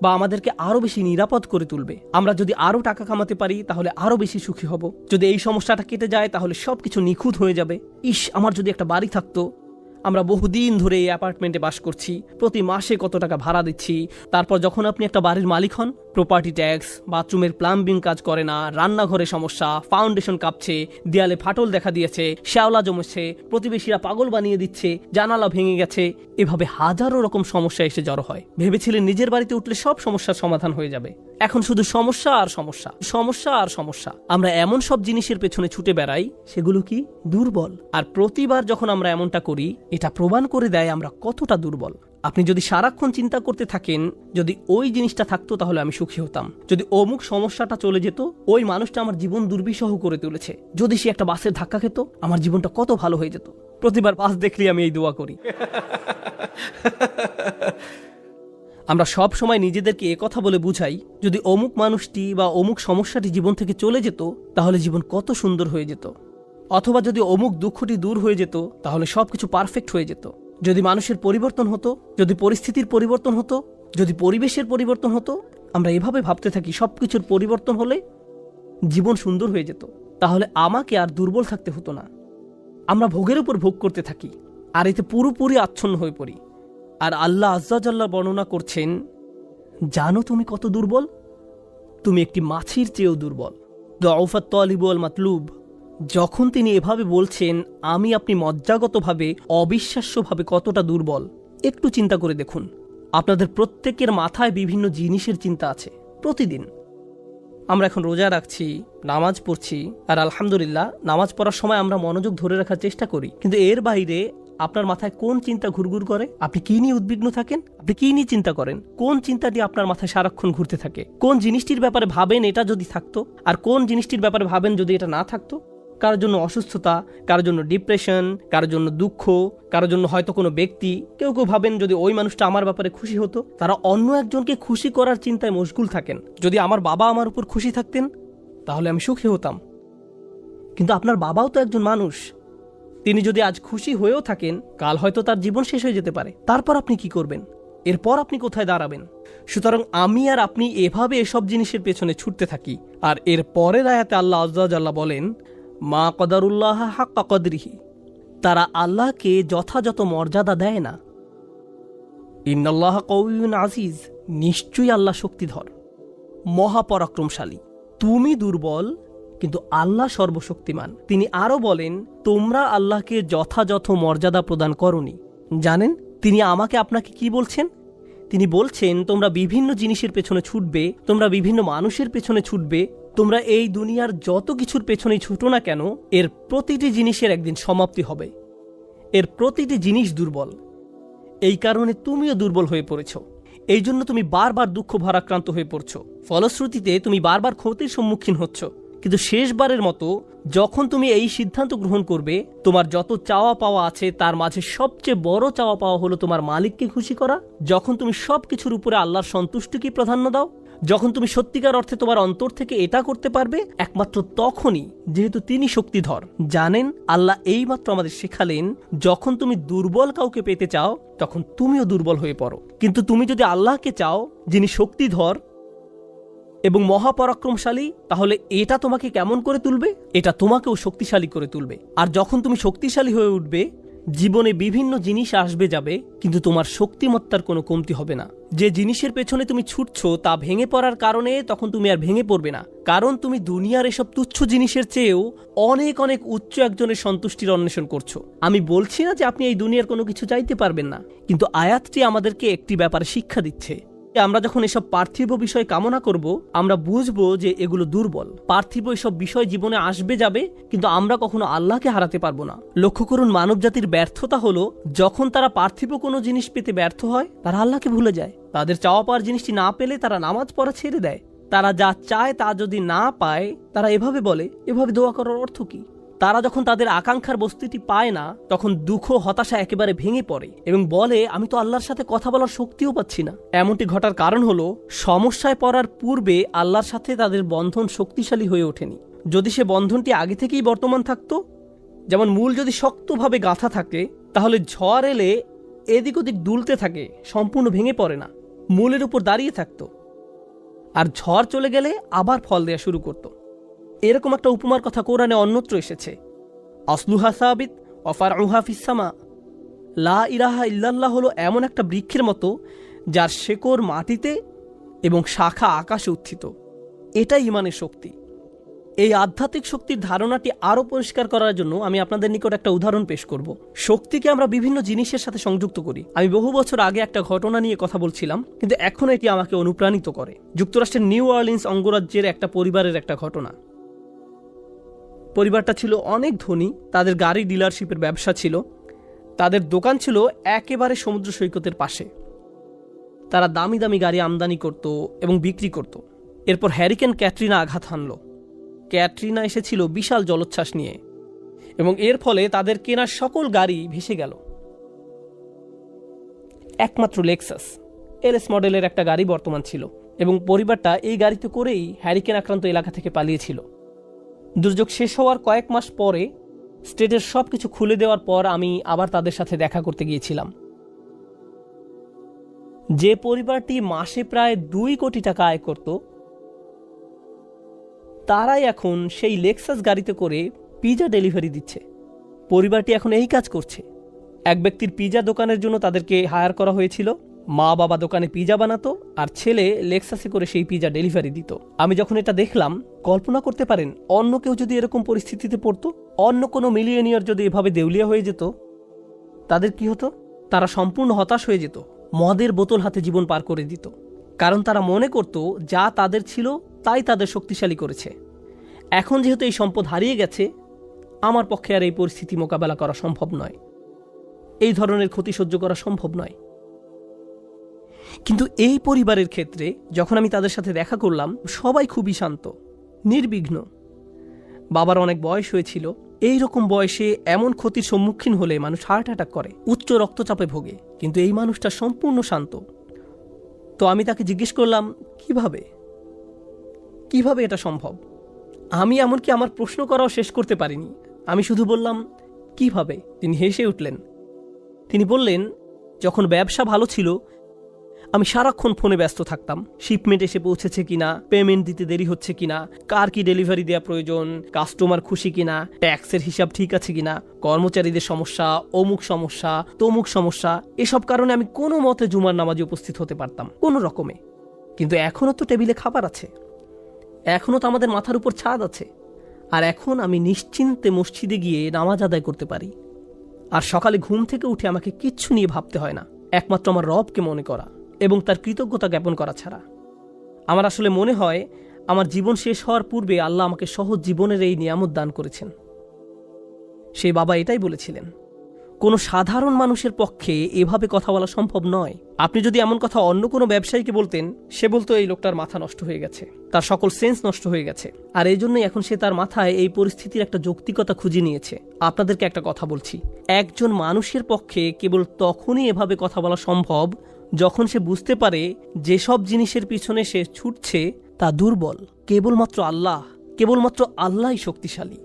বা আমাদেরকে আরো বেশি নিরাপদ করে তুলবে। আমরা যদি আরো টাকা কামাতে পারি তাহলে আরো বেশি সুখী হব। যদি এই সমস্যাটা কেটে যায় তাহলে সবকিছু নিখুঁত হয়ে যাবে। ইস, আমার যদি একটা বাড়ি থাকতো। আমরা বহুদিন ধরে এই অ্যাপার্টমেন্টে বাস করছি, প্রতি মাসে কত টাকা ভাড়া দিচ্ছি। তারপর যখন আপনি একটা বাড়ির মালিক হন, প্রপার্টি ট্যাক্স, বাথরুমের প্লাম্বিং কাজ করে না, রান্নাঘরে সমস্যা, ফাউন্ডেশন কাঁপছে, দেয়ালে ফাটল দেখা দিয়েছে, শ্যাওলা জমেছে, প্রতিবেশীরা পাগল বানিয়ে দিচ্ছে, জানালা ভেঙে গেছে, এভাবে হাজারো রকম সমস্যা এসে জড়ো হয়। ভেবেছিলেন নিজের বাড়িতে উঠলে সব সমস্যার সমাধান হয়ে যাবে। এখন শুধু সমস্যা আর সমস্যা, সমস্যা আর সমস্যা। আমরা এমন সব জিনিসের পেছনে ছুটে বেড়াই, সেগুলো কি দুর্বল। আর প্রতিবার যখন আমরা এমনটা করি, এটা প্রমাণ করে দেয় আমরা কতটা দুর্বল। আপনি যদি সারাক্ষণ চিন্তা করতে থাকেন, যদি ওই জিনিসটা থাকতো তাহলে আমি সুখী হতাম, যদি অমুক সমস্যাটা চলে যেত, ওই মানুষটা আমার জীবন দুর্বিষহ করে তুলেছে, যদি সে একটা বাসের ধাক্কা খেত, আমার জীবনটা কত ভালো হয়ে যেত। প্রতিবার বাস দেখলেই আমি এই দোয়া করি। আমরা সব সময় নিজেদেরকে একথা বলে বুঝাই, যদি অমুক মানুষটি বা অমুক সমস্যাটি জীবন থেকে চলে যেত তাহলে জীবন কত সুন্দর হয়ে যেত। অথবা যদি অমুক দুঃখটি দূর হয়ে যেত তাহলে সবকিছু পারফেক্ট হয়ে যেত। যদি মানুষের পরিবর্তন হতো, যদি পরিস্থিতির পরিবর্তন হতো, যদি পরিবেশের পরিবর্তন হতো, আমরা এভাবে ভাবতে থাকি সবকিছুর পরিবর্তন হলে জীবন সুন্দর হয়ে যেত, তাহলে আমাকে আর দুর্বল থাকতে হতো না। আমরা ভোগের উপর ভোগ করতে থাকি আর এতে পুরোপুরি আচ্ছন্ন হয়ে পড়ি। আর আল্লাহ আজ্জা জাল্লা বর্ণনা করছেন, জানো তুমি কত দুর্বল? তুমি একটি মাছির চেয়েও দুর্বল। দউফাত তালিব ওয়াল মাতলুব। যখন তিনি এভাবে বলছেন, আমি আপনি মজ্জাগতভাবে, অবিশ্বাস্যভাবে কতটা দুর্বল, একটু চিন্তা করে দেখুন। আপনাদের প্রত্যেকের মাথায় বিভিন্ন জিনিসের চিন্তা আছে প্রতিদিন। আমরা এখন রোজা রাখছি, নামাজ পড়ছি, আর আলহামদুলিল্লাহ নামাজ পড়ার সময় আমরা মনোযোগ ধরে রাখার চেষ্টা করি, কিন্তু এর বাইরে আপনার মাথায় কোন চিন্তা ঘুরঘুর করে? আপনি কি নিয়ে উদ্বিগ্ন থাকেন? আপনি কি নিয়ে চিন্তা করেন? কোন চিন্তাটি আপনার মাথায় সারাক্ষণ ঘুরতে থাকে? কোন জিনিসটির ব্যাপারে ভাবেন এটা যদি থাকতো, আর কোন জিনিসটির ব্যাপারে ভাবেন যদি এটা না থাকতো? কারোর জন্য অসুস্থতা, কারোর জন্য ডিপ্রেশন, কারোর জন্য দুঃখ, কারোর জন্য হয়তো কোনো ব্যক্তি। কেউ কেউ ভাবেন যদি ওই মানুষটা আমার ব্যাপারে খুশি হতো। তারা অন্য একজনকে খুশি করার চিন্তায় মশগুল থাকেন। যদি আমার বাবা আমার উপর খুশি থাকতেন তাহলে আমি সুখী হতাম, কিন্তু আপনার বাবাও তো একজন মানুষ। তিনি যদি আজ খুশি হয়েও থাকেন, কাল হয়তো তার জীবন শেষ হয়ে যেতে পারে। তারপর আপনি কি করবেন? এরপর আপনি কোথায় দাঁড়াবেন? সুতরাং আমি আর আপনি এভাবে এসব জিনিসের পেছনে ছুটতে থাকি। আর এর পরের আয়াতে আল্লাহ আযজা ওয়া জাল্লা বলেন, মা কদারুল্লাহ হাক্কা কদরিহি, তারা আল্লাহকে যথাযথ মর্যাদা দেয় না। ইন্নাল্লাহ কওয়িয়্যুন আজিজ, নিশ্চয়ই আল্লাহ শক্তিধর, মহাপরাক্রমশালী। তুমি দুর্বল, কিন্তু আল্লাহ সর্বশক্তিমান। তিনি আরো বলেন, তোমরা আল্লাহকে যথাযথ মর্যাদা প্রদান করনি। জানেন তিনি আমাকে আপনাকে কি বলছেন? তিনি বলছেন, তোমরা বিভিন্ন জিনিসের পেছনে ছুটবে, তোমরা বিভিন্ন মানুষের পেছনে ছুটবে, তোমরা এই দুনিয়ার যত কিছুর পেছনেই ছুটো না কেন, এর প্রতিটি জিনিসের একদিন সমাপ্তি হবে। এর প্রতিটি জিনিস দুর্বল। এই কারণে তুমিও দুর্বল হয়ে পড়েছ। এই জন্য তুমি বারবার দুঃখ ভারাক্রান্ত হয়ে পড়ছ। ফলশ্রুতিতে তুমি বারবার ক্ষতির সম্মুখীন হচ্ছ। কিন্তু শেষবারের মতো যখন তুমি এই সিদ্ধান্ত গ্রহণ করবে, তোমার যত চাওয়া পাওয়া আছে তার মাঝে সবচেয়ে বড় চাওয়া পাওয়া হলো তোমার মালিককে খুশি করা, যখন তুমি সবকিছুর উপরে আল্লাহর সন্তুষ্টিকে প্রাধান্য দাও, যখন তুমি সত্যিকার অর্থে তোমার অন্তর থেকে এটা করতে পারবে, একমাত্র তখনই, যেহেতু তিনি শক্তিধর। জানেন আল্লাহ এইমাত্র আমাদের শেখালেন, যখন তুমি দুর্বল কাউকে পেতে চাও তখন তুমিও দুর্বল হয়ে পড়ো, কিন্তু তুমি যদি আল্লাহকে চাও যিনি শক্তিধর এবং মহাপরাক্রমশালী, তাহলে এটা তোমাকে কেমন করে তুলবে? এটা তোমাকেও শক্তিশালী করে তুলবে। আর যখন তুমি শক্তিশালী হয়ে উঠবে, জীবনে বিভিন্ন জিনিস আসবে যাবে, কিন্তু তোমার শক্তিমত্তার কোনো কমতি হবে না। যে জিনিসের পেছনে তুমি ছুটছো তা ভেঙে পড়ার কারণে তখন তুমি আর ভেঙে পড়বে না, কারণ তুমি দুনিয়ার এসব তুচ্ছ জিনিসের চেয়েও অনেক অনেক উচ্চ একজনের সন্তুষ্টির অন্বেষণ করছো। আমি বলছি না যে আপনি এই দুনিয়ার কোনো কিছু চাইতে পারবেন না, কিন্তু আয়াতটি আমাদেরকে একটি ব্যাপারে শিক্ষা দিচ্ছে। আমরা যখন এসব পার্থিব বিষয় কামনা করব, আমরা বুঝবো যে এগুলো দুর্বল। পার্থিব এসব বিষয় জীবনে আসবে যাবে, কিন্তু আমরা কখনো আল্লাহকে হারাতে পারবো না। লক্ষ্য করুন, মানব জাতির ব্যর্থতা হলো যখন তারা পার্থিব কোনো জিনিস পেতে ব্যর্থ হয়, তারা আল্লাহকে ভুলে যায়। তাদের চাওয়া পাওয়ার জিনিসটি না পেলে তারা নামাজ পড়া ছেড়ে দেয়। তারা যা চায় তা যদি না পায়, তারা এভাবে বলে, এভাবে দোয়া করার অর্থ কি? তারা যখন তাদের আকাঙ্ক্ষার বস্তুটি পায় না, তখন দুঃখ হতাশা একেবারে ভেঙে পড়ে এবং বলে, আমি তো আল্লাহর সাথে কথা বলার শক্তিও পাচ্ছি না। এমনটি ঘটার কারণ হলো, সমস্যায় পড়ার পূর্বে আল্লাহর সাথে তাদের বন্ধন শক্তিশালী হয়ে ওঠেনি। যদি সে বন্ধনটি আগে থেকেই বর্তমান থাকতো, যেমন মূল যদি শক্তভাবে গাঁথা থাকে, তাহলে ঝড় এলে এদিক ওদিক দুলতে থাকে, সম্পূর্ণ ভেঙে পড়ে না, মূলের উপর দাঁড়িয়ে থাকতো। আর ঝড় চলে গেলে আবার ফল দেয়া শুরু করতো। এরকম একটা উপমার কথা কোরআনে অন্যত্র এসেছে, আসলুহা সাবিত ওয়া ফারউহা ফিস সামা। লা ইলাহা ইল্লাল্লাহ হলো এমন একটা বৃক্ষের মতো যার শেকড় মাটিতে এবং শাখা আকাশে উত্থিত। এটাই ঈমানের শক্তি। এই আধ্যাত্মিক শক্তির ধারণাটি আরও পরিষ্কার করার জন্য আমি আপনাদের নিকট একটা উদাহরণ পেশ করব। শক্তিকে আমরা বিভিন্ন জিনিসের সাথে সংযুক্ত করি। আমি বহু বছর আগে একটা ঘটনা নিয়ে কথা বলছিলাম, কিন্তু এখন এটি আমাকে অনুপ্রাণিত করে। যুক্তরাষ্ট্রের নিউ অরলিন্স অঙ্গরাজ্যের একটা পরিবারের একটা ঘটনা। পরিবারটা ছিল অনেক ধনী, তাদের গাড়ি ডিলারশিপের ব্যবসা ছিল, তাদের দোকান ছিল একেবারে সমুদ্র সৈকতের পাশে। তারা দামি দামি গাড়ি আমদানি করত এবং বিক্রি করত। এরপর হ্যারিকেন ক্যাটরিনা আঘাত হানল। ক্যাটরিনা এসেছিল বিশাল জলোচ্ছ্বাস নিয়ে এবং এর ফলে তাদের কেনা সকল গাড়ি ভেসে গেল। একমাত্র লেক্সাস এলএস মডেলের একটা গাড়ি বর্তমান ছিল এবং পরিবারটা এই গাড়িতে করেই হ্যারিকেন আক্রান্ত এলাকা থেকে পালিয়েছিল। দুর্যোগ শেষ হওয়ার কয়েক মাস পরে স্টেটের সবকিছু খুলে দেওয়ার পর আমি আবার তাদের সাথে দেখা করতে গিয়েছিলাম। যে পরিবারটি মাসে প্রায় 2 কোটি টাকা আয় করত, তারাই এখন সেই লেক্সাস গাড়িতে করে পিজা ডেলিভারি দিচ্ছে। পরিবারটি এখন এই কাজ করছে। এক ব্যক্তির পিজা দোকানের জন্য তাদেরকে হায়ার করা হয়েছিল। মা বাবা দোকানে পিজা বানাতো আর ছেলে লেক্সাসে করে সেই পিজা ডেলিভারি দিত। আমি যখন এটা দেখলাম, কল্পনা করতে পারেন অন্য কেউ যদি এরকম পরিস্থিতিতে পড়তো, অন্য কোনো মিলিয়নিয়ার যদি এভাবে দেউলিয়া হয়ে যেত, তাদের কি হতো? তারা সম্পূর্ণ হতাশ হয়ে যেত, মদের বোতল হাতে জীবন পার করে দিত। কারণ তারা মনে করত যা তাদের ছিল তাই তাদের শক্তিশালী করেছে। এখন যেহেতু এই সম্পদ হারিয়ে গেছে, আমার পক্ষে আর এই পরিস্থিতি মোকাবেলা করা সম্ভব নয়, এই ধরনের ক্ষতি সহ্য করা সম্ভব নয়। কিন্তু এই পরিবারের ক্ষেত্রে যখন আমি তাদের সাথে দেখা করলাম, সবাই খুবই শান্ত, নির্বিঘ্ন। বাবার অনেক বয়স হয়েছিল, এই রকম বয়সে এমন ক্ষতির সম্মুখীন হলে মানুষ হার্ট অ্যাটাক করে, উচ্চ রক্তচাপে ভোগে, কিন্তু এই মানুষটা সম্পূর্ণ শান্ত। তো আমি তাকে জিজ্ঞেস করলাম, কিভাবে এটা সম্ভব? আমি এমনকি আমার প্রশ্ন করাও শেষ করতে পারিনি, আমি শুধু বললাম কিভাবে। তিনি হেসে উঠলেন। তিনি বললেন, যখন ব্যবসা ভালো ছিল আমি সারাক্ষণ ফোনে ব্যস্ত থাকতাম, শিপমেন্ট এসে পৌঁছেছে কিনা, পেমেন্ট দিতে দেরি হচ্ছে কিনা, কার কি ডেলিভারি দেওয়া প্রয়োজন, কাস্টমার খুশি কিনা, ট্যাক্সের হিসাব ঠিক আছে কিনা, কর্মচারীদের সমস্যা, অমুক সমস্যা, তমুক সমস্যা, এসব কারণে আমি কোনো মতে জুমার নামাজে উপস্থিত হতে পারতাম কোনো রকমে। কিন্তু এখনও তো টেবিলে খাবার আছে, এখনও তো আমাদের মাথার উপর ছাদ আছে, আর এখন আমি নিশ্চিন্তে মসজিদে গিয়ে নামাজ আদায় করতে পারি। আর সকালে ঘুম থেকে উঠে আমাকে কিচ্ছু নিয়ে ভাবতে হয় না, একমাত্র আমার রবকে মনে করা এবং তার কৃতজ্ঞতা জ্ঞাপন করা ছাড়া। আমার আসলে মনে হয় আমার জীবন শেষ হওয়ার পূর্বে আল্লাহ আমাকে সহজ জীবনের এই নিয়ামত দান করেছেন। সেই বাবা এটাই বলেছিলেন, কোনো সাধারণ মানুষের পক্ষে এভাবে কথা বলা সম্ভব নয়। আপনি যদি এমন কথা অন্য কোনো ব্যবসায়ীকে বলতেন, সে বলতো এই লোকটার মাথা নষ্ট হয়ে গেছে, তার সকল সেন্স নষ্ট হয়ে গেছে। আর এই জন্যই এখন সে তার মাথায় এই পরিস্থিতির একটা যৌক্তিকতা খুঁজে নিয়েছে। আপনাদেরকে একটা কথা বলছি, একজন মানুষের পক্ষে কেবল তখনই এভাবে কথা বলা সম্ভব যখন সে বুঝতে পারে যেসব জিনিসের পিছনে সে ছুটছে তা দুর্বল, কেবলমাত্র আল্লাহই শক্তিশালী।